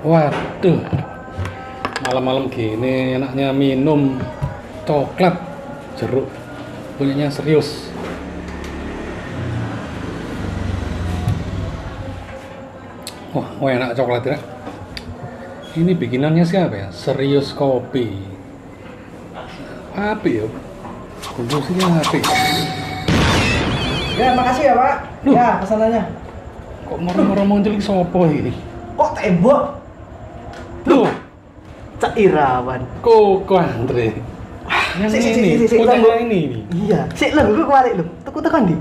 Waduh, malam-malam gini enaknya minum coklat jeruk. Punyanya Serius. Wah, enak coklat ya. Ini bikinannya siapa ya? Serius Kopi. Api ya? Bungkusnya api. Ya, makasih ya, Pak. Loh. Ya, pesanannya. Kok moro-moro muncul iki sopo ini? Kok tembok? Loh, Cak Irawan. Koko Andre. Yang ini, punyanya ini. Iya. Sik lho, gue kemarin lho. Tuku tekan di.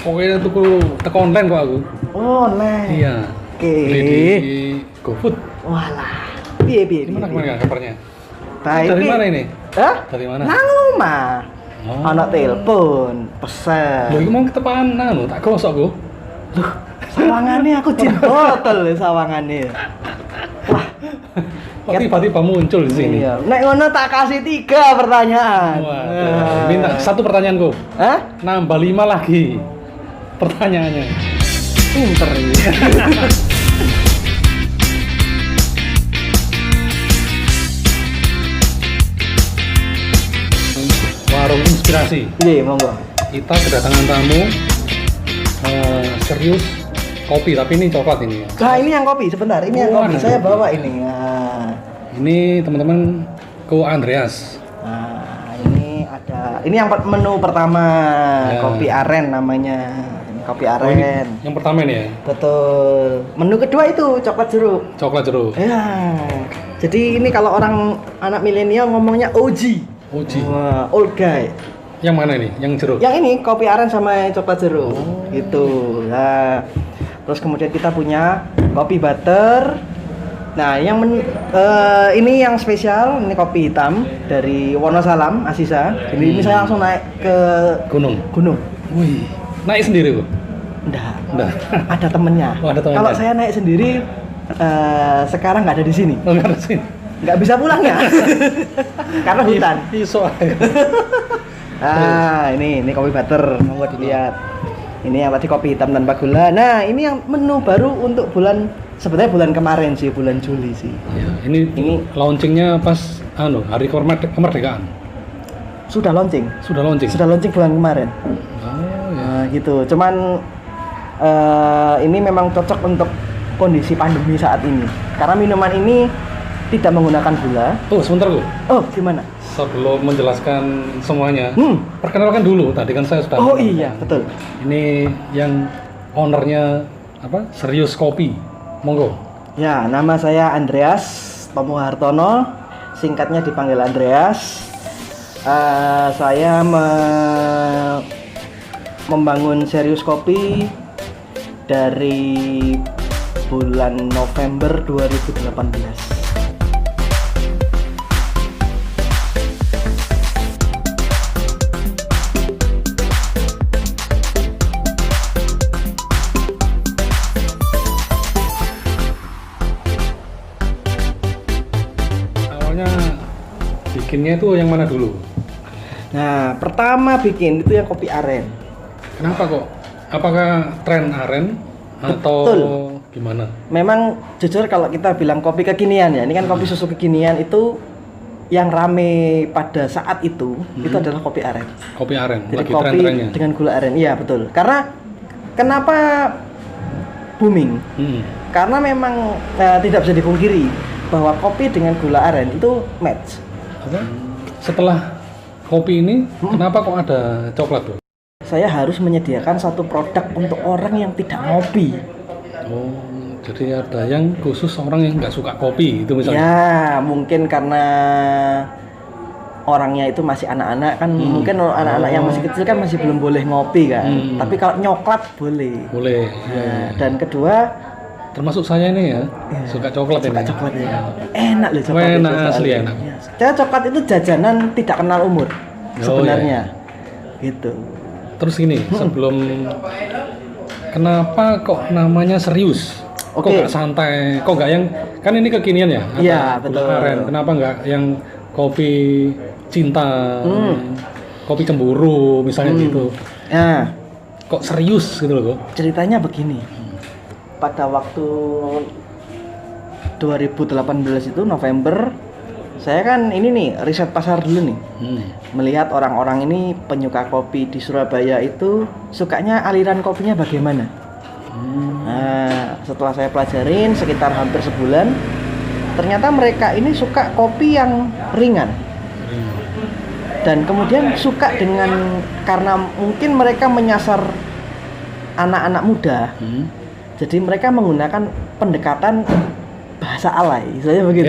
Pokoknya tuku teko online kok aku. Oh, nah. Iya. Oke. Beli di GoFood. Walah. Piye. Gimana kabarnya? Baik. Dari mana ini? Hah? Dari mana? Nang omah. Oh. Ana telepon, pesen. Lho, iki mau ketepaan lho, tak gosok aku. Loh, sawangane aku jin botol lho sawangane. Wah, Kok tiba-tiba muncul di sini? iya. Nek ngono tak kasih 3 pertanyaan. Waduh, minta satu pertanyaanku. Hah? Nambah 5 lagi pertanyaannya. Pinter ya. Warung Inspirasi. Iya, monggo. Kita kedatangan tamu Serius Kopi, tapi ini coklat ini. Nah, ini yang kopi sebentar. Ini yang kopi. Waduh. Saya bawa ini. Nah, Ini teman-teman Ko Andreas. ini ada. Ini yang menu pertama, Ya. kopi aren namanya. Ini kopi Oh, aren. ini yang pertama ini ya, Betul. Menu kedua itu coklat jeruk. coklat jeruk. Ya. Jadi ini kalau orang anak milenial ngomongnya OG. Uji. Wah, old guy. Yang mana ini? Yang jeruk. Yang ini kopi aren sama coklat jeruk. Oh. Gitu. Nah, terus kemudian kita punya kopi butter. Nah, ini yang spesial, ini kopi hitam dari Wonosalam, Asisa. Ini saya langsung naik ke Gunung. gunung. Wih, naik sendiri kok. Enggak. Enggak. Ada temennya. Oh, ada temennya. Kalau saya naik sendiri sekarang nggak ada di sini. Oh, nggak ada sini. Nggak bisa pulang ya. Karena hutan. Iso aja. Ini kopi butter, monggo dilihat. Ini yang tadi kopi hitam tanpa gula. Nah, ini yang menu baru untuk sebenarnya bulan kemarin sih, bulan Juli sih. Ya, ini launchingnya pas hari kemerdekaan. Sudah launching. Sudah launching. Sudah launching bulan kemarin. Oh ya. Nah, gitu. Cuman ini memang cocok untuk kondisi pandemi saat ini. Karena minuman ini tidak menggunakan gula. Oh, sebentar kok. Oh, gimana? Sebelum menjelaskan semuanya, perkenalkan dulu. Tadi kan saya sudah. Oh iya, betul. Ini yang ownernya apa? Serius Kopi. Monggo. Ya, nama saya Andreas Tomo Hartono, singkatnya dipanggil Andreas. Saya membangun Serius Kopi dari bulan November 2018. Bikinnya itu yang mana dulu? Nah, pertama bikin itu yang kopi aren. Kenapa kok? Apakah tren aren atau Betul. gimana? Memang jujur kalau kita bilang kopi kekinian ya, ini kan kopi susu kekinian itu yang rame pada saat itu adalah kopi aren. Kopi aren, Jadi lagi kopi tren-trennya. dengan gula aren, iya betul. Karena kenapa booming? Karena memang tidak bisa dipungkiri bahwa kopi dengan gula aren itu match. Apa? Setelah kopi ini, kenapa kok ada coklat tuh? Saya harus menyediakan satu produk untuk orang yang tidak ngopi. Oh, jadi ada yang khusus orang yang nggak suka kopi itu misalnya? Ya, mungkin karena orangnya itu masih anak-anak kan, mungkin anak-anak yang masih kecil kan masih belum boleh ngopi kan. Tapi kalau nyoklat boleh. Boleh. Ya, dan kedua, termasuk saya ini ya, suka coklat ini. suka coklat ya. Enak loh coklat. Enak, itu, asli soalnya. enak. Ya. Saya coklat itu jajanan tidak kenal umur sebenarnya. Gitu. Terus gini, sebelum kenapa kok namanya Serius? Kok Oke. nggak santai? Kok nggak yang kan ini kekinian ya? Ada Iya, gula betul. aren. Kenapa nggak yang kopi cinta, kopi cemburu misalnya gitu? Nah, Kok serius gitu loh kok? ceritanya begini. Pada waktu 2018 itu November, saya kan ini nih riset pasar dulu nih. Melihat orang-orang ini penyuka kopi di Surabaya itu sukanya aliran kopinya bagaimana. Nah, setelah saya pelajarin sekitar hampir sebulan, ternyata mereka ini suka kopi yang ringan. Dan kemudian suka dengan, karena mungkin mereka menyasar anak-anak muda. Jadi mereka menggunakan pendekatan bahasa alay, istilahnya begitu.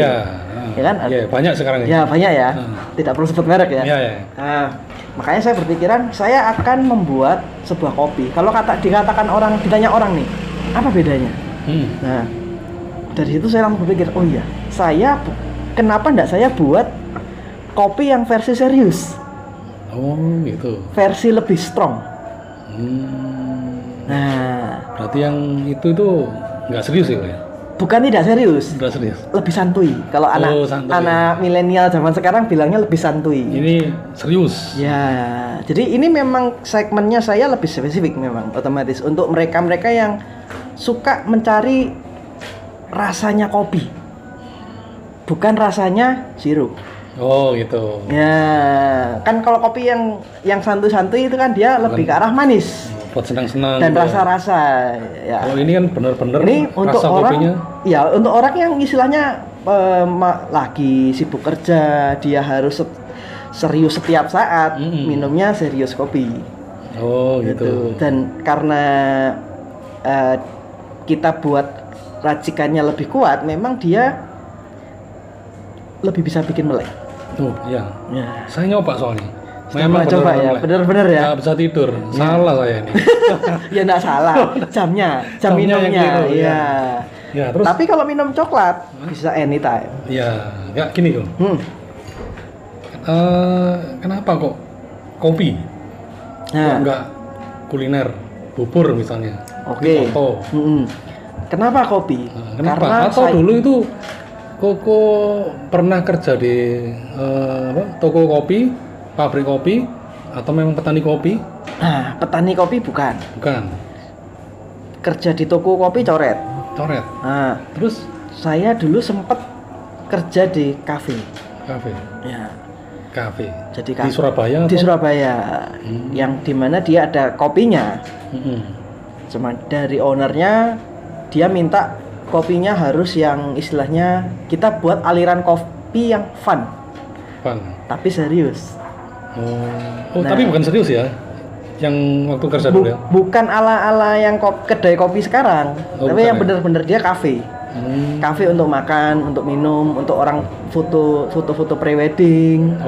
Ya kan? Ya, banyak sekarang ini. Ya, banyak ya. Tidak perlu sebut merek ya. Ya. Nah, makanya saya berpikiran saya akan membuat sebuah kopi. Kalau dikatakan orang, ditanya orang nih, apa bedanya? Nah, dari situ saya langsung berpikir, oh iya, kenapa enggak saya buat kopi yang versi serius? Oh, gitu. Versi lebih strong. Nah, berarti yang itu nggak serius ya? Bukan tidak serius. Nggak serius. Lebih santuy. Kalau anak milenial zaman sekarang bilangnya lebih santuy. Ini serius. Ya, jadi ini memang segmennya saya lebih spesifik memang otomatis untuk mereka-mereka yang suka mencari rasanya kopi, bukan rasanya sirup. Oh gitu. Ya, kan kalau kopi yang santuy-santuy itu kan dia lebih ke arah manis. Buat senang-senang Dan gitu rasa-rasa ya. Oh ini kan benar-benar ini untuk rasa orang, kopinya. Ya untuk orang yang istilahnya lagi sibuk kerja, dia harus serius setiap saat, minumnya serius kopi. Oh gitu. Dan karena kita buat racikannya lebih kuat, memang dia lebih bisa bikin melek. Tuh, ya. Saya nyoba soalnya. Memang coba ya, bener-bener ya. Nggak bisa tidur, salah saya ini. Ya nggak salah, jam minumnya. Iya. Ya, terus. Tapi kalau minum coklat bisa anytime. Iya, nggak gini kok. Kenapa kok kopi? Kok nggak kuliner, bubur misalnya? Oke. Kenapa kopi? Kenapa? Atau dulu itu Koko pernah kerja di toko kopi, pabrik kopi, atau memang petani kopi? Nah, petani kopi bukan. Kerja di toko kopi coret. Nah, terus saya dulu sempat kerja di kafe. Ya. Kafe. Jadi di Surabaya? Di Surabaya. Yang dimana dia ada kopinya. Cuma dari ownernya dia minta kopinya harus yang istilahnya kita buat aliran kopi yang fun. Tapi serius. Tapi bukan serius ya? Yang waktu kerja dulu ya? Bukan ala-ala yang kedai kopi sekarang. Tapi yang benar-benar dia kafe. Kafe untuk makan, untuk minum, untuk orang foto prewedding.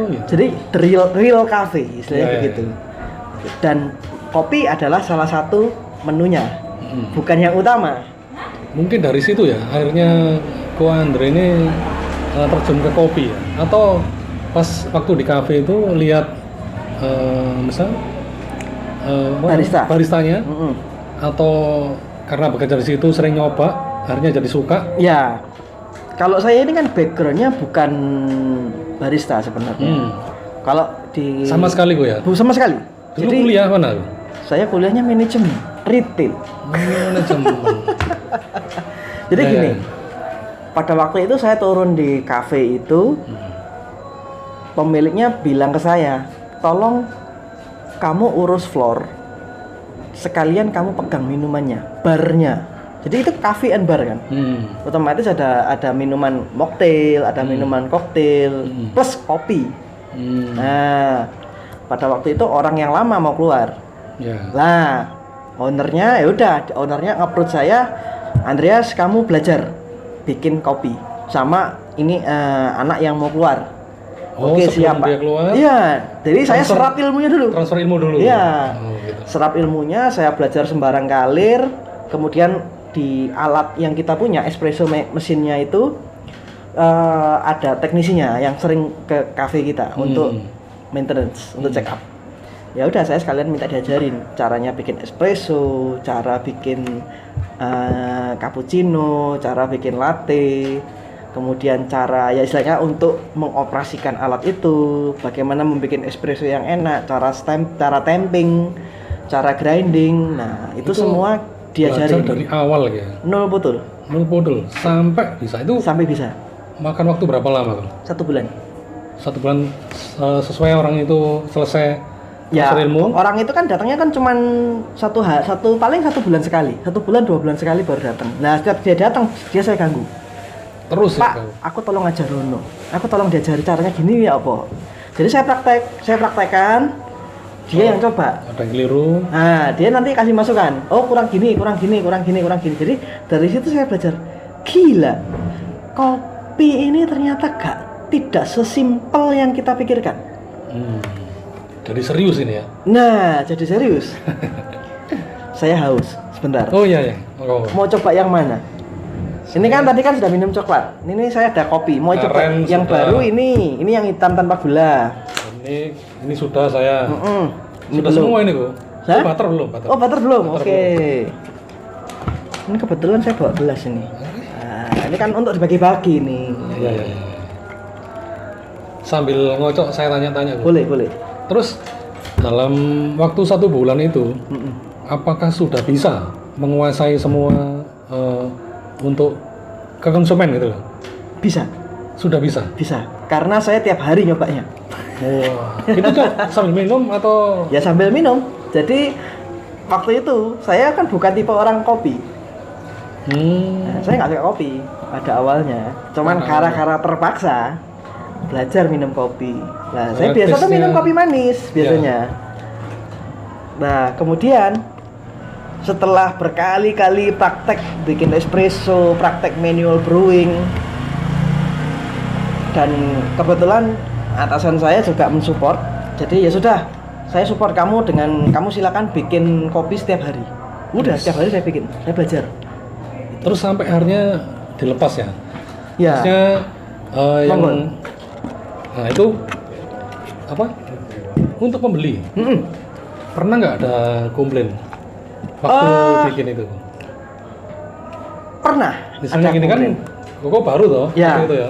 Gitu. Jadi the real cafe istilahnya begitu. Dan kopi adalah salah satu menunya. Bukan yang utama. Mungkin dari situ ya akhirnya Ko Andre ini terjun ke kopi ya, atau pas waktu di kafe itu lihat misal baristanya, atau karena bekerja di situ sering nyoba akhirnya jadi suka. Ya, kalau saya ini kan backgroundnya bukan barista sebenarnya. Kalau di sama sekali gue ya? Sama sekali. Dulu jadi kuliah mana? Saya kuliahnya manajemen retail. Jadi gini, pada waktu itu saya turun di kafe itu, pemiliknya bilang ke saya, tolong kamu urus floor, sekalian kamu pegang minumannya, barnya. Jadi itu cafe and bar kan, otomatis ada minuman mocktail, ada minuman koktail, plus kopi. Nah, pada waktu itu orang yang lama mau keluar, lah ownernya nge-approach saya, Andreas kamu belajar bikin kopi sama ini anak yang mau keluar. Oke siap Pak. Iya, jadi saya serap ilmunya dulu. Transfer ilmu dulu. Iya, gitu. Serap ilmunya, saya belajar sembarang kalir. Kemudian di alat yang kita punya espresso mesinnya itu ada teknisinya yang sering ke cafe kita untuk maintenance, untuk check up. Ya udah saya sekalian minta diajarin caranya bikin espresso, cara bikin cappuccino, cara bikin latte, kemudian cara ya istilahnya untuk mengoperasikan alat itu, bagaimana membuat espresso yang enak, cara tamping, cara grinding. Nah, itu semua diajarin dari awal ya. Nol betul. Mulpodol sampai bisa itu Sampai bisa makan waktu berapa lama Kang? 1 bulan. 1 bulan sesuai orang itu selesai Ya, transfer ilmu. orang itu kan datangnya kan cuman paling 1 bulan sekali, 1 bulan 2 bulan sekali baru datang. Nah, setiap dia datang, dia saya ganggu. Terus Pak, ya, Kang? aku tolong ajar Rono. Aku tolong diajari caranya gini ya apa. Jadi saya praktekkan, dia yang coba. Ada yang keliru. Nah, dia nanti kasih masukan. Oh, kurang gini. Jadi dari situ saya belajar. Gila, kopi ini ternyata tidak sesimpel yang kita pikirkan. Jadi serius ini ya. Nah, jadi serius. Saya haus. Sebentar. Oh iya ya. Oh. Mau coba yang mana? Ini kan tadi kan sudah minum coklat. Ini saya ada kopi. Mau coba Karen yang sudah. baru ini. Ini yang hitam tanpa gula. Ini sudah saya. Ini Sudah belum. semua ini kok. Hah? Butter belum, butter. Oh, butter belum. Butter Oke. Ini kebetulan saya bawa gelas ini. Nah, ini kan untuk dibagi-bagi nih. Iya. Sambil ngocok saya tanya-tanya kok. Boleh. Terus dalam waktu 1 bulan itu, apakah sudah bisa menguasai semua untuk ke konsumen gitu loh? Bisa. Sudah bisa. Bisa. Karena saya tiap hari nyobanya. Wah, itu tuh sambil minum atau Ya sambil minum. Jadi waktu itu saya kan bukan tipe orang kopi. Nah, saya nggak suka kopi pada awalnya. Cuman gara-gara terpaksa belajar minum kopi. Nah, saya biasa tuh minum kopi manis biasanya. Nah, kemudian setelah berkali-kali praktek bikin espresso, praktek manual brewing, dan kebetulan atasan saya juga mensupport. Jadi ya sudah, saya support kamu dengan kamu silakan bikin kopi setiap hari. Udah, setiap hari saya bikin, saya belajar. terus sampai akhirnya dilepas ya? Ya. Maksudnya yang Monggo. nah itu apa? Untuk pembeli pernah nggak ada komplain waktu bikin itu? Pernah. Misalnya ada gini kan, komplain. kok baru toh, Ya. seperti itu ya.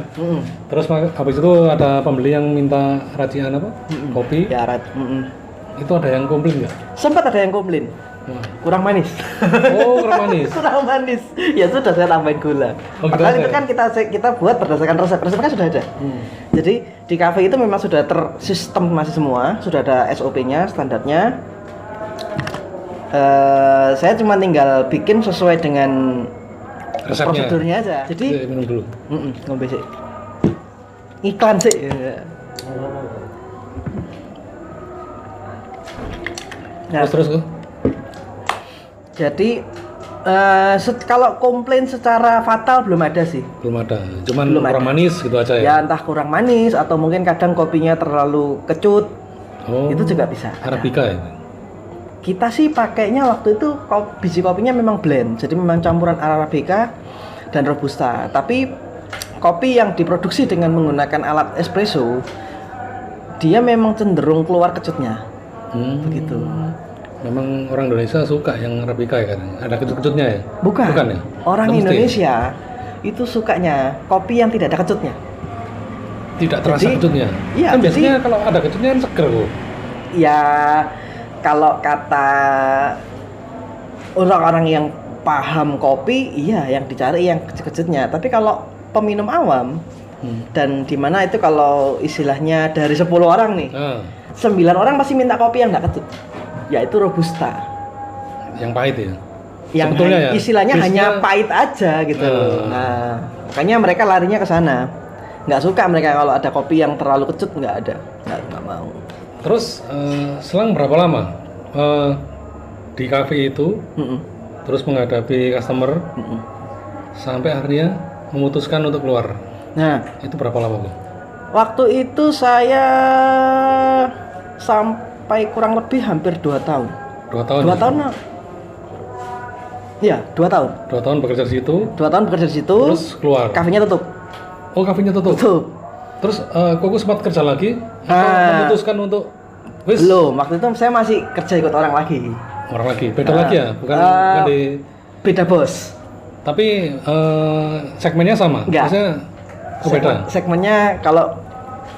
Terus habis itu ada pembeli yang minta racikan apa? Kopi. Ya, Itu ada yang komplain nggak? sempat ada yang komplain. Kurang manis. Oh, kurang manis. Kurang manis. Ya sudah, saya tambahin gula. Oh, gitu Padahal aja itu kan kita buat berdasarkan resep. Resep kan sudah ada. Jadi di cafe itu memang sudah tersistem masih semua, sudah ada SOP-nya, standarnya. Saya cuma tinggal bikin sesuai dengan Resepnya. prosedurnya aja. Jadi Minum dulu. ngombe sih. Iklan sih. Nah, Terus kok? jadi kalau komplain secara fatal belum ada sih. Belum ada. Cuman Belum kurang ada. manis gitu aja ya. Ya entah kurang manis atau mungkin kadang kopinya terlalu kecut. Oh. Itu juga bisa. Arabica ya. Kita sih pakainya waktu itu biji kopinya memang blend. Jadi memang campuran Arabica dan Robusta. Tapi kopi yang diproduksi dengan menggunakan alat espresso, dia memang cenderung keluar kecutnya. Begitu. Memang orang Indonesia suka yang Arabica ya kan? Ada kecut-kecutnya ya? Bukan. Bukan ya? Orang Nggak mesti. Indonesia itu sukanya kopi yang tidak ada kecutnya. Tidak terasa Jadi, kecutnya. iya, Kan biasanya jadi- kalau ada kecutnya kan seger kok. Ya kalau kata orang-orang yang paham kopi, iya yang dicari yang kecut-kecutnya. Tapi kalau peminum awam dan dimana itu kalau istilahnya dari 10 orang nih, 9 orang pasti minta kopi yang nggak kecut, yaitu Robusta. Yang pahit ya? Yang Sebetulnya ya, istilahnya hanya biasanya- pahit aja gitu. Nah, makanya mereka larinya ke sana. Nggak suka mereka kalau ada kopi yang terlalu kecut, nggak mau. Terus selang berapa lama di cafe itu terus menghadapi customer sampai akhirnya memutuskan untuk keluar? Nah, Itu berapa lama kok? waktu itu saya sampai kurang lebih hampir 2 tahun. 2 tahun? 2 tahun? Iya, 2 tahun. 2 tahun bekerja di situ. 2 tahun bekerja di situ. Terus keluar. Kafenya tutup. Oh, kafenya tutup. Terus Koko sempat kerja lagi atau memutuskan untuk Belum, waktu itu saya masih kerja ikut orang lagi. orang lagi, beda lagi ya, bukan di Beda bos. tapi segmennya sama. Enggak. Maksudnya beda. Segmennya kalau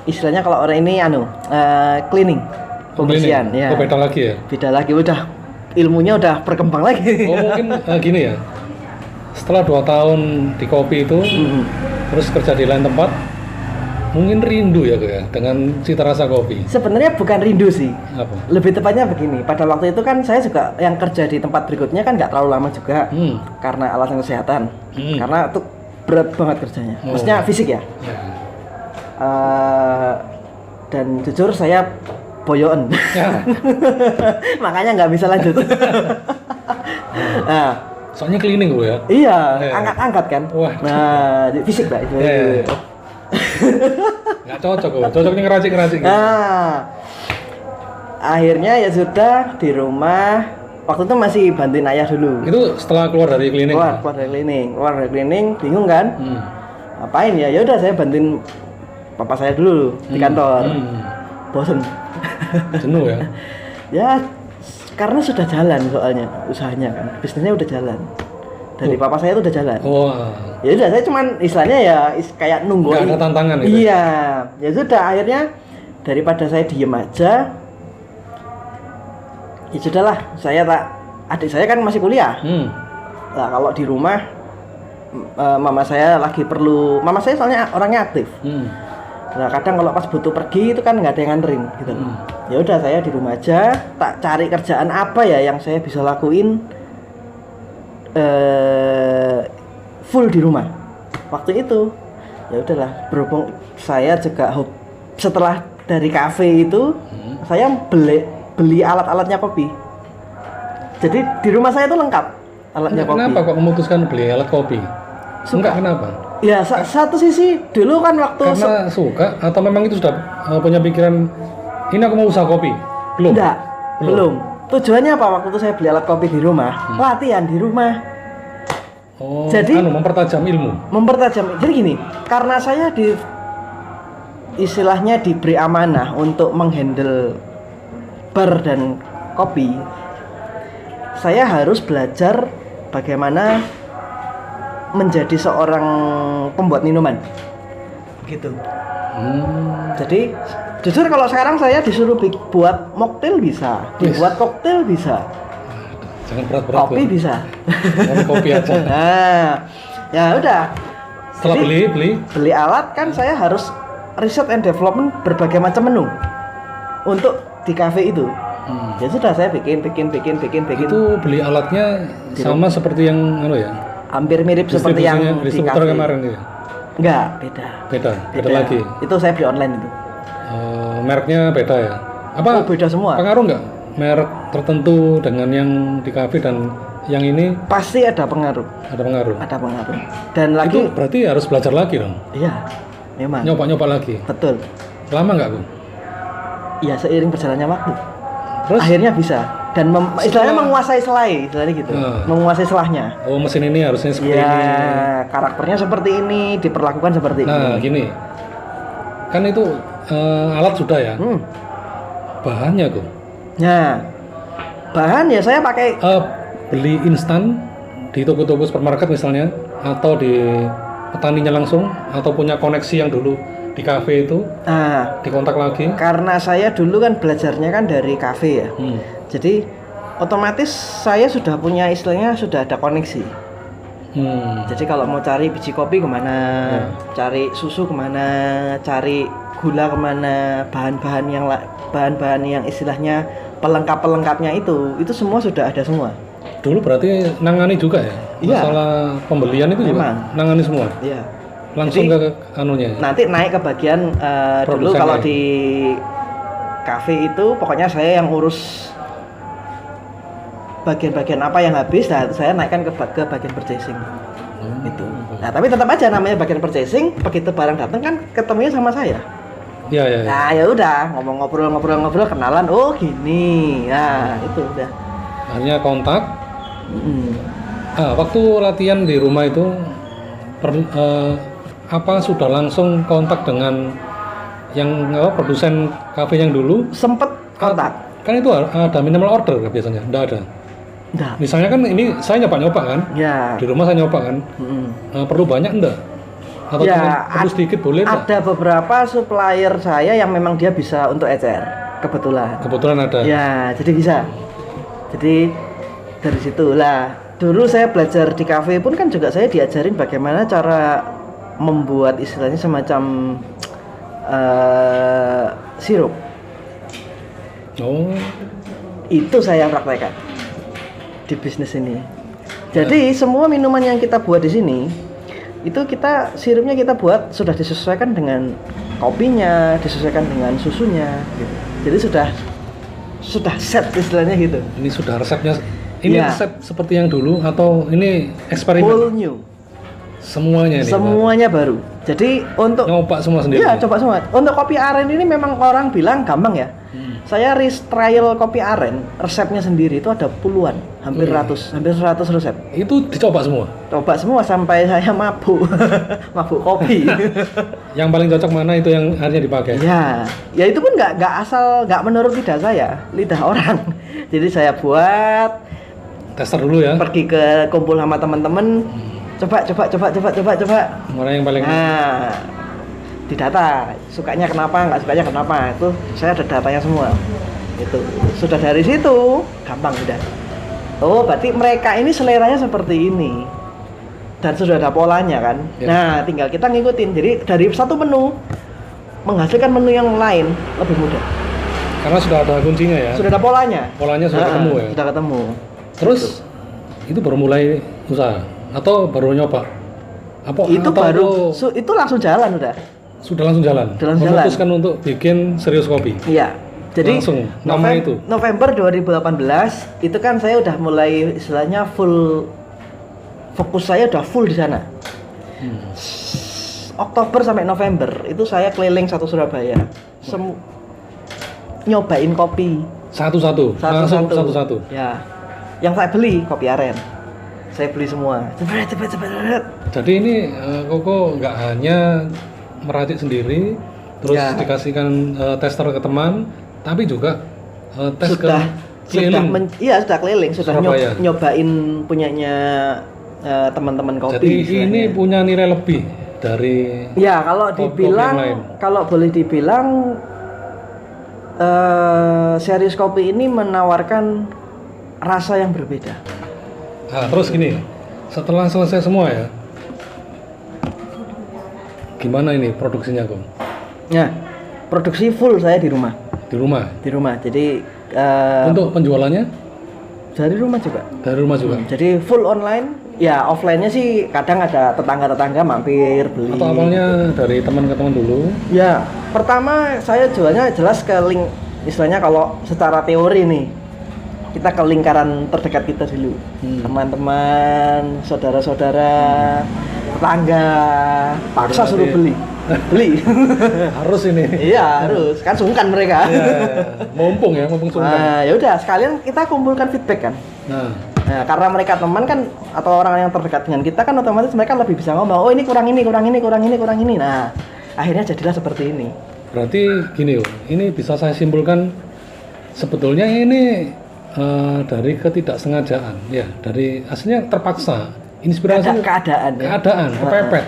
istilahnya kalau orang ini cleaning, pembersihan ya. Oh, beda lagi ya. Beda lagi, udah ilmunya udah berkembang lagi. Oh, mungkin gini ya. setelah 2 tahun di kopi itu, terus kerja di lain tempat, mungkin rindu ya kok ya dengan cita rasa kopi. Sebenarnya bukan rindu sih. Apa? Lebih tepatnya begini, pada waktu itu kan saya juga yang kerja di tempat berikutnya kan nggak terlalu lama juga, karena alasan kesehatan. Karena itu berat banget kerjanya, maksudnya fisik ya. Dan jujur saya boyoen, makanya nggak bisa lanjut. Nah, soalnya cleaning bro ya. iya, angkat-angkat kan. Wah. Nah, fisik lah. Nggak cocok kok, cocoknya ngeracik-ngeracik. Nah, akhirnya ya sudah di rumah. Waktu itu masih bantuin ayah dulu. Itu setelah keluar dari cleaning. Keluar dari cleaning, bingung kan? Ngapain ya? Ya udah saya bantuin papa saya dulu di kantor. Bosen. Jenuh ya? Ya, karena sudah jalan soalnya usahanya kan, bisnisnya udah jalan. Dari papa saya itu udah jalan. Ya udah, saya cuman istilahnya ya kayak nunggu. Nggak ada tantangan gitu. Iya, ya sudah akhirnya daripada saya diem aja, ya sudahlah, adik saya kan masih kuliah. Nah kalau di rumah, mama saya soalnya orangnya aktif. Nah kadang kalau pas butuh pergi itu kan nggak ada yang nganterin gitu. Ya udah saya di rumah aja, tak cari kerjaan apa ya yang saya bisa lakuin full di rumah waktu itu. Ya udahlah, berhubung saya juga setelah dari kafe itu saya beli alat-alatnya kopi. Jadi di rumah saya itu lengkap alatnya kopi. Kenapa kok memutuskan beli alat kopi? Enggak, kenapa? Ya satu sisi dulu kan waktu karena suka atau memang itu sudah punya pikiran ini aku mau usaha kopi? Belum. Tujuannya apa waktu itu saya beli alat kopi di rumah? Latihan di rumah. Jadi mempertajam ilmu. Jadi gini, karena saya istilahnya diberi amanah untuk menghandle bar dan kopi, saya harus belajar bagaimana menjadi seorang pembuat minuman gitu. Jadi jujur kalau sekarang saya disuruh buat mocktail bisa, dibuat koktail bisa, jangan berat-berat kopi loh. bisa. Kopi aja. Nah, ya udah. Setelah beli alat kan saya harus riset and development berbagai macam menu untuk di cafe itu. Ya sudah saya bikin. Itu beli alatnya sama seperti yang ya? Hampir mirip seperti yang di distributor cafe kemarin ya? Enggak, Beda lagi. Itu saya beli online itu. Mereknya beda ya? Apa? Beda semua. Pengaruh nggak merek tertentu dengan yang di kafe dan yang ini? Pasti ada pengaruh. Ada pengaruh. Dan lagi itu berarti harus belajar lagi dong? Iya, memang. Nyoba lagi? Betul. Lama nggak, Bu? Iya, seiring berjalannya waktu. Terus? Akhirnya bisa. Dan istilahnya menguasai selai, istilahnya gitu. Menguasai selahnya. Oh, mesin ini harusnya seperti ini. Karakternya seperti ini, diperlakukan seperti ini. Nah, gini. Kan itu alat sudah ya? Bahannya, kok. Nah, bahan ya saya pakai beli instan di toko-toko supermarket misalnya, atau di petaninya langsung, atau punya koneksi yang dulu di kafe itu, dikontak lagi. Karena saya dulu kan belajarnya kan dari kafe ya, jadi otomatis saya sudah punya istilahnya sudah ada koneksi. Jadi kalau mau cari biji kopi kemana, cari susu kemana, cari gula kemana, bahan-bahan yang istilahnya pelengkapnya itu semua sudah ada semua. Dulu berarti nangani juga ya? Iya. Masalah pembelian itu juga nangani semua? Iya. Langsung jadi, ke anunya? Nanti naik ke bagian dulu kalau di kafe itu pokoknya saya yang urus bagian-bagian apa yang habis, nah saya naikkan ke bagian purchasing. Gitu. Nah tapi tetap aja namanya bagian purchasing, begitu barang datang kan ketemunya sama saya. Iya. Nah ya udah ngobrol kenalan, oh gini, nah itu udah. Akhirnya kontak. Waktu latihan di rumah itu apa sudah langsung kontak dengan yang produsen kafe yang dulu? Sempet kontak. Kan itu ada minimal order biasanya, enggak ada. Enggak. Misalnya kan ini saya nyoba kan? Ya. Di rumah saya nyoba kan? Perlu banyak enggak? Atau ya, cuma perlu sedikit boleh enggak? Ada beberapa supplier saya yang memang dia bisa untuk ECR, kebetulan. Kebetulan ada. Ya, jadi bisa. Jadi dari situlah dulu saya belajar di kafe pun kan juga saya diajarin bagaimana cara membuat istilahnya semacam sirup. Oh, Itu saya praktekkan di bisnis ini. Jadi semua minuman yang kita buat di sini itu sirupnya kita buat sudah disesuaikan dengan kopinya, disesuaikan dengan susunya gitu. Jadi sudah set istilahnya gitu. ini sudah resepnya. Ini Ya. resep seperti yang dulu atau ini eksperimen? Full new. Semuanya ini. Semuanya baru. Jadi untuk Nyoba semua sendiri. Iya, coba semua. Untuk kopi aren ini memang orang bilang gampang ya. Saya trial kopi aren, resepnya sendiri itu ada puluhan, hampir 100 resep. Itu dicoba semua. Coba semua sampai saya mabuk. Mabuk kopi. Yang paling cocok mana itu yang akhirnya dipakai? Ya itu pun nggak asal, nggak menurut lidah saya, lidah orang. Jadi saya buat, Tester dulu ya. pergi ke kumpul sama teman-teman, coba. Mana yang paling Nah, didata, sukanya kenapa, nggak sukanya kenapa, itu saya ada datanya semua. Itu sudah dari situ gampang udah. Oh, berarti mereka ini seleranya seperti ini dan sudah ada polanya kan. Ya. Nah, tinggal kita ngikutin. Jadi dari satu menu menghasilkan menu yang lain lebih mudah. karena sudah ada kuncinya ya. Sudah ada polanya. Polanya sudah ketemu ya. Sudah ketemu. Terus itu baru mulai usaha atau baru nyoba? Apa Itu atau baru itu langsung jalan udah. sudah langsung jalan? Langsung jalan. Memutuskan untuk bikin Serius Kopi. Iya. Jadi Langsung, nama itu? November 2018 itu kan saya udah mulai istilahnya full, fokus saya udah full di sana. Oktober sampai November itu saya keliling satu Surabaya, nyobain kopi Satu-satu. Langsung satu-satu. Ya, yang saya beli kopi aren, saya beli semua. Cepet. Jadi ini Koko nggak hanya meracik sendiri, terus Ya. dikasihkan tester ke teman, tapi juga tes sudah keliling. sudah keliling, sudah Surabaya. nyobain punyanya teman-teman kopi. Jadi istilahnya. ini punya nilai lebih dari Ya, kalau kopi yang dibilang, lain. kalau boleh dibilang, Serius Kopi ini menawarkan rasa yang berbeda. Nah, terus gini, setelah selesai semua ya, gimana ini produksinya Kok? Nah, produksi full saya di rumah. Di rumah? Di rumah. Jadi Untuk penjualannya dari rumah juga. dari rumah juga? Jadi full online. Ya, offline-nya sih kadang ada tetangga-tetangga mampir beli. Atau awalnya dari teman ke teman dulu? Ya, pertama saya jualnya jelas ke link, istilahnya kalau secara teori nih, kita ke lingkaran terdekat kita dulu. Teman-teman, saudara-saudara, tetangga, paksa suruh beli. Harus ini. Iya, harus. Kan sungkan mereka. Ya, mumpung sungkan. Nah, ya udah sekalian kita kumpulkan feedback kan. Nah, karena mereka teman kan atau orang yang terdekat dengan kita kan otomatis mereka lebih bisa ngomong, oh ini kurang ini. Nah, akhirnya jadilah seperti ini. Berarti gini, ini bisa saya simpulkan sebetulnya ini dari ketidaksengajaan, ya, dari aslinya terpaksa, inspirasi Keadaan ya. keadaan, kepepet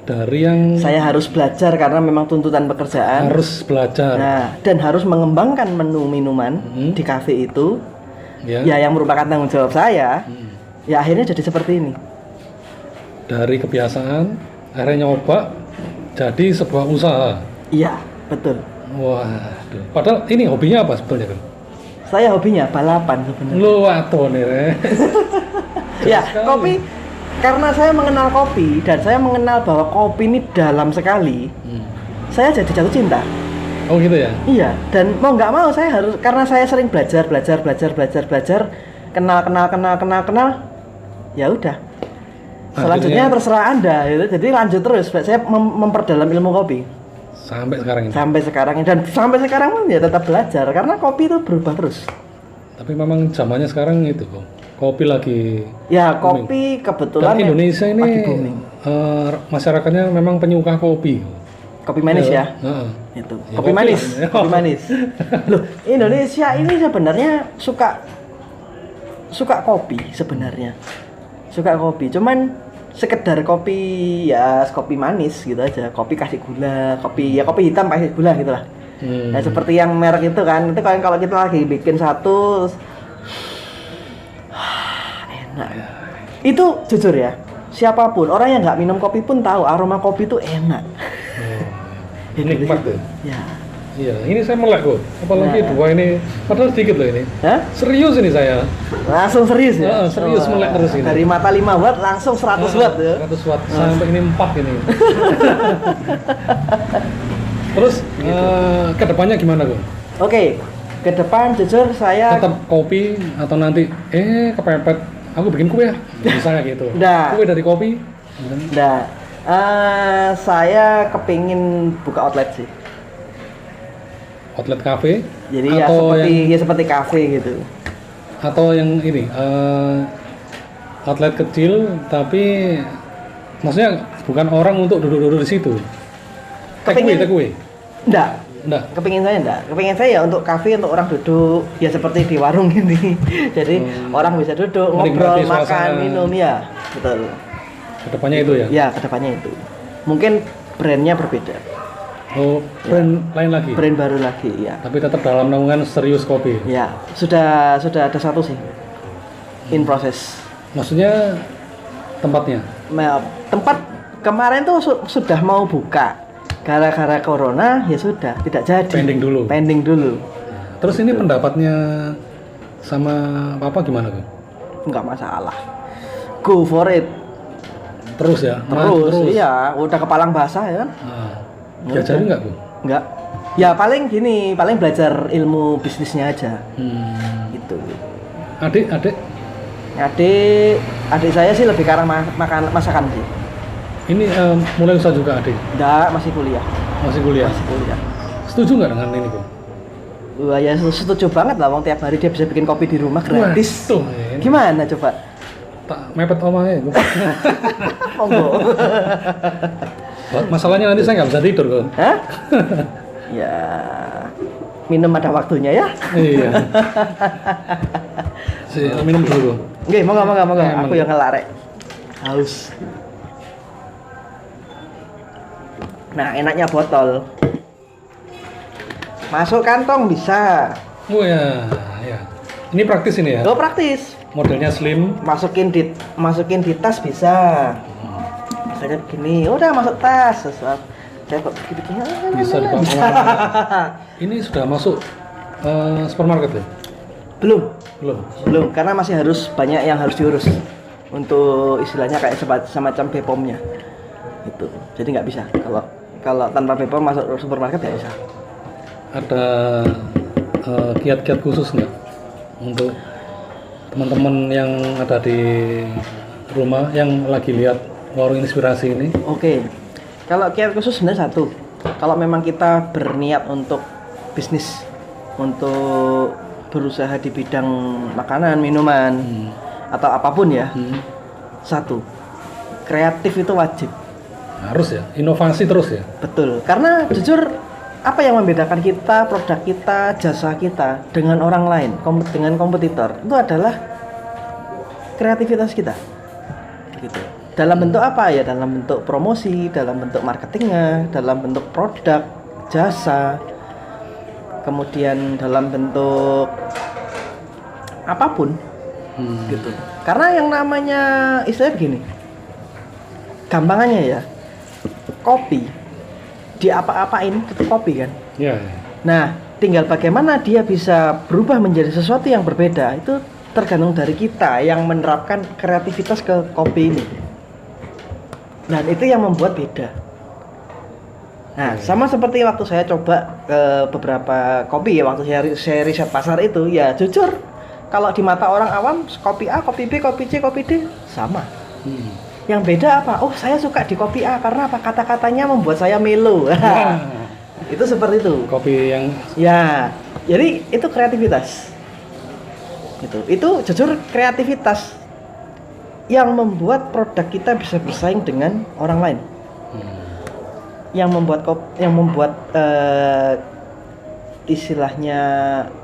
dari yang Saya harus belajar karena memang tuntutan pekerjaan. harus belajar, Nah, dan harus mengembangkan menu minuman di kafe itu. ya, Ya, yang merupakan tanggung jawab saya. Ya akhirnya jadi seperti ini. dari kebiasaan akhirnya nyoba jadi sebuah usaha. Iya, betul. Waduh, padahal ini hobinya apa sebetulnya kan? Saya hobinya balapan sebenarnya. Lu waduh nih. Ya, sekali. kopi, karena saya mengenal kopi dan saya mengenal bahwa kopi ini dalam sekali, saya jadi jatuh cinta. Oh gitu ya? Iya, dan mau nggak mau saya harus, karena saya sering belajar, kenal. Ya udah. Selanjutnya Akhirnya- terserah Anda, gitu. Jadi lanjut terus. Saya memperdalam ilmu kopi Sampai sekarang ini. sampai sekarang ini. Dan sampai sekarang pun ya tetap belajar karena kopi itu berubah terus. Tapi memang zamannya sekarang itu kok. Kopi lagi Ya, kopi kebetulan dan Indonesia lagi ini booming. masyarakatnya memang penyuka kopi. Kopi manis ya. Heeh. Itu. Ya, Kopi kopi manis, lah. kopi manis. Loh, Indonesia ini sebenarnya suka kopi sebenarnya. Suka kopi, cuman sekedar kopi ya kopi manis gitu aja. Kopi kasih gula, kopi hitam kasih gula gitu lah. Nah, seperti yang merek itu kan, itu kalau kita lagi bikin satu terus, enak. Itu jujur ya, siapapun orang yang nggak minum kopi pun tahu aroma kopi itu enak. Nikmat tuh. Ya. Iya, ini saya melek kok. Apalagi Nah. 2 ini, padahal sedikit loh ini. Hah? Serius ini saya. Langsung serius ya? Serius melek terus ini. Dari mata 5 watt langsung 100 watt ya? 100 watt, sampai ini 4 ini. Terus, ke depannya gimana kok? Oke, ke depan jujur saya Tetap kopi atau nanti, kepepet, aku bikin kue ya? Misalnya gitu. Nggak. Kue dari kopi? Nah, saya kepingin buka outlet sih. Outlet cafe? Jadi atau ya seperti kafe gitu. atau yang ini, outlet kecil tapi maksudnya bukan orang untuk duduk-duduk di situ. Take away. Enggak. Kepingin saya ya untuk kafe, untuk orang duduk ya seperti di warung ini. Jadi orang bisa duduk, ngobrol, Menikmati makan, suasana. minum ya. Betul. Kedepannya itu ya? Ya, kedepannya itu. Mungkin brandnya berbeda. Oh, brand lain lagi? Brand baru lagi, ya. Tapi tetap dalam naungan serius kopi? Ya, sudah ada satu sih. In process. Maksudnya tempatnya? Tempat kemarin tuh sudah mau buka. Gara-gara corona ya sudah tidak jadi. Pending dulu. Terus ini pendapatnya sama Papa gimana kok? Enggak masalah. Go for it. Terus ya? Terus. Iya, udah kepalang basah ya kan? Diajarin nggak Bu? Enggak. Ya paling belajar ilmu bisnisnya aja. Gitu. Adik? Adik saya sih lebih ke arah masakan sih. Ini mulai usaha juga adik? Enggak, masih kuliah. Masih kuliah? Setuju nggak dengan ini kok? Wah ya setuju banget lah, wong tiap hari dia bisa bikin kopi di rumah gratis. Tuh. Gimana coba? Tak mepet omahnya. Monggo. Masalahnya nanti saya nggak bisa tidur kok. Hah? Ya minum ada waktunya ya. Iya. Minum dulu. Oke, monggo. Aku yang ngelarek. Haus. Nah, enaknya botol. Masuk kantong bisa. Oh ya. Ini praktis ini ya? Oh, praktis. Modelnya slim. Masukin di tas bisa. Misalnya begini, udah masuk tas. Saya kok begini. Bisa dibawa kemana? Ini sudah masuk supermarket ya? Belum, karena masih harus banyak yang harus diurus untuk istilahnya kayak semacam BPOM-nya itu. Jadi nggak bisa kalau tanpa BPOM masuk supermarket nggak bisa. Ada kiat-kiat khusus nggak untuk teman-teman yang ada di rumah yang lagi lihat warung inspirasi ini? Oke, kalau kiat khusus sebenarnya satu. Kalau memang kita berniat untuk bisnis, untuk berusaha di bidang makanan, minuman, atau apapun ya, satu, kreatif itu wajib. Harus ya, inovasi terus ya. Betul, karena jujur apa yang membedakan kita, produk kita, jasa kita dengan orang lain, dengan kompetitor, itu adalah kreativitas kita. Gitu. Dalam bentuk apa ya? Dalam bentuk promosi, dalam bentuk marketingnya, dalam bentuk produk, jasa, kemudian dalam bentuk apapun, gitu. Karena yang namanya istilahnya begini, gampangannya ya, kopi diapa-apain tetap kopi kan. Ya. Nah, tinggal bagaimana dia bisa berubah menjadi sesuatu yang berbeda, itu tergantung dari kita yang menerapkan kreativitas ke kopi ini. Dan itu yang membuat beda. Nah, sama seperti waktu saya coba ke beberapa kopi ya, waktu saya riset pasar itu, ya jujur kalau di mata orang awam kopi A, kopi B, kopi C, kopi D sama. Yang beda apa? Oh, saya suka di kopi A karena apa? Kata-katanya membuat saya melo. Itu seperti itu. Kopi yang ya, jadi itu kreativitas. Itu jujur kreativitas yang membuat produk kita bisa bersaing dengan orang lain. Yang membuat istilahnya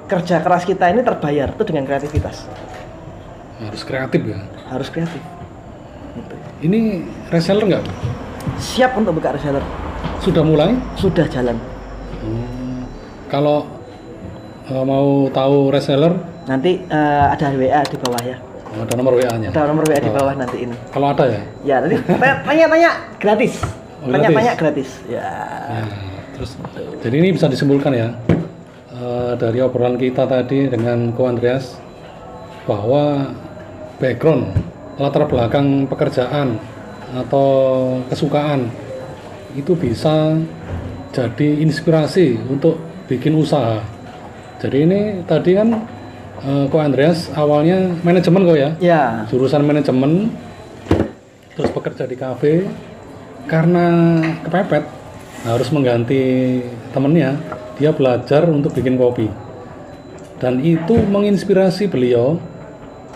kerja keras kita ini terbayar itu dengan kreativitas. harus kreatif ya. Harus kreatif. Gitu. Ini reseller nggak? Siap untuk buka reseller. Sudah mulai? Sudah jalan. Kalau mau tahu reseller, Nanti ada WA di bawah ya. Ada nomor WA-nya. Ada nomor WA di bawah nanti ini. Kalau ada ya? Ya, nanti tanya-tanya gratis. Oh, Tanya-tanya gratis. Ya. Nah, terus jadi ini bisa disimpulkan ya dari obrolan kita tadi dengan Ko Andreas bahwa background latar belakang pekerjaan atau kesukaan itu bisa jadi inspirasi untuk bikin usaha. Jadi ini tadi kan Ko Andreas awalnya manajemen kok ya? Ya. Jurusan manajemen, terus bekerja di kafe, karena kepepet harus mengganti temennya, dia belajar untuk bikin kopi, dan itu menginspirasi beliau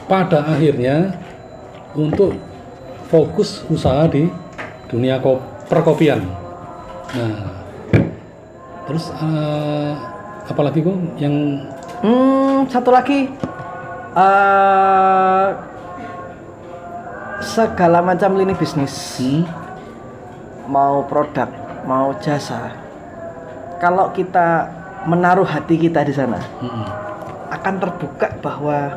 pada akhirnya untuk fokus usaha di dunia perkopian. Nah, terus apalagi kok yang satu lagi segala macam lini bisnis, mau produk, mau jasa, kalau kita menaruh hati kita di sana, akan terbuka bahwa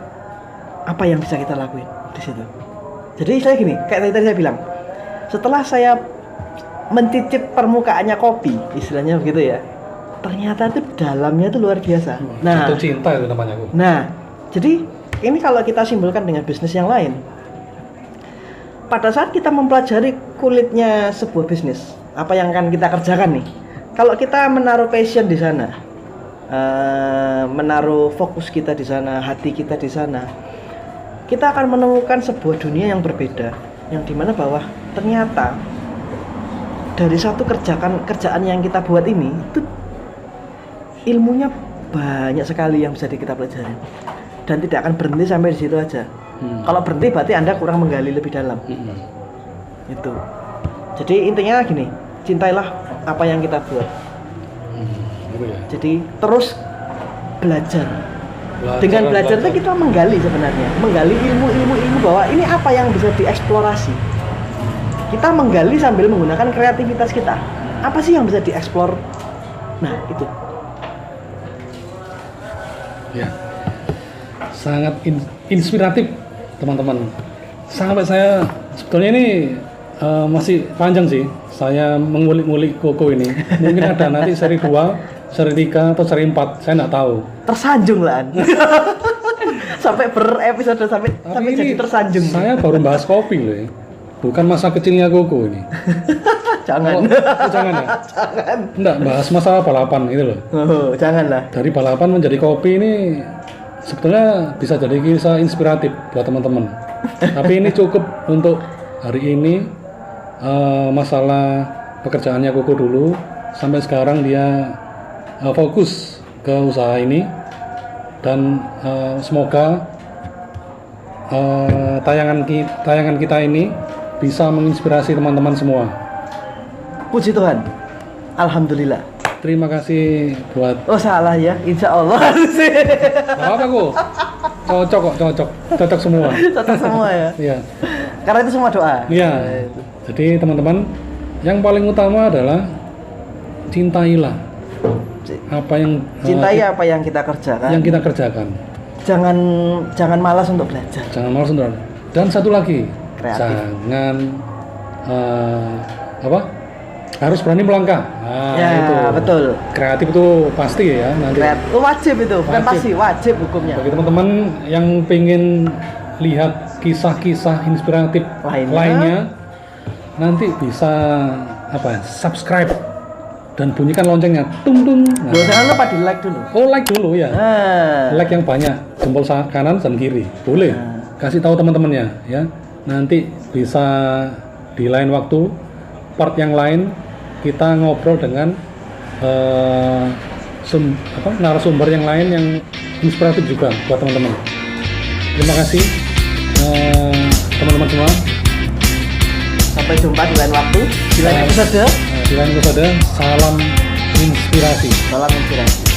apa yang bisa kita lakuin di situ. Jadi saya gini, kayak tadi saya bilang, setelah saya mencicip permukaannya kopi, istilahnya begitu ya, ternyata itu dalamnya itu luar biasa. Nah, jatuh cinta itu namanya. Nah, jadi ini kalau kita simpulkan dengan bisnis yang lain, pada saat kita mempelajari kulitnya sebuah bisnis, apa yang akan kita kerjakan nih? Kalau kita menaruh passion di sana, menaruh fokus kita di sana, hati kita di sana, kita akan menemukan sebuah dunia yang berbeda, yang dimana bahwa ternyata dari satu kerjaan yang kita buat ini itu ilmunya banyak sekali yang bisa kita pelajari, dan tidak akan berhenti sampai di situ aja. Kalau berhenti berarti Anda kurang menggali lebih dalam. Itu. Jadi intinya gini, cintailah apa yang kita buat. Jadi terus belajar. Dengan belajar itu kita menggali sebenarnya, menggali ilmu bahwa ini apa yang bisa dieksplorasi. Kita menggali sambil menggunakan kreativitas kita. Apa sih yang bisa dieksplor? Nah, itu. Ya, sangat inspiratif teman-teman. Sampai saya sebetulnya ini masih panjang sih saya mengulik-ngulik koko ini. Mungkin ada nanti seri 2, seri 3 atau seri 4, saya nggak tahu. Tersanjung lah. Sampai berepisode sampai jadi tersanjung. Saya baru bahas kopi loh ya. Bukan masa kecilnya koko ini. Jangan. Jangan ya? Jangan. Enggak, bahas masalah balapan gitu loh. Oh, janganlah. Dari balapan menjadi kopi ini sebetulnya bisa jadi kisah inspiratif buat teman-teman. Tapi ini cukup untuk hari ini. Masalah pekerjaannya Koko dulu, sampai sekarang dia fokus ke usaha ini, dan semoga tayangan kita ini bisa menginspirasi teman-teman semua. Puji Tuhan, alhamdulillah. Terima kasih buat. Oh salah ya, insya Allah. Apa kok? Cocok semua. Cocok semua ya. Iya. Karena itu semua doa. Iya. Jadi teman-teman, yang paling utama adalah cintailah apa yang cintai apa yang kita kerjakan. Yang kita kerjakan. Jangan malas untuk belajar. Jangan malas untuk. Dan satu lagi, kreatif. Jangan harus berani melangkah. Nah, ya, itu betul. Kreatif itu pasti ya nanti. Wajib itu, bukan pasti, wajib hukumnya. Bagi teman-teman yang pengen lihat kisah-kisah inspiratif lainnya, nanti bisa subscribe dan bunyikan loncengnya, tung. Nah. Jangan lupa di like dulu. Oh, like dulu ya. Like yang banyak, jempol kanan dan kiri, boleh. Kasih tahu teman-temannya ya. Nanti bisa di lain waktu, part yang lain kita ngobrol dengan narasumber yang lain yang inspiratif juga buat teman-teman. Terima kasih teman-teman semua. Sampai jumpa di lain waktu, di lain episode. Salam inspirasi. Salam inspirasi.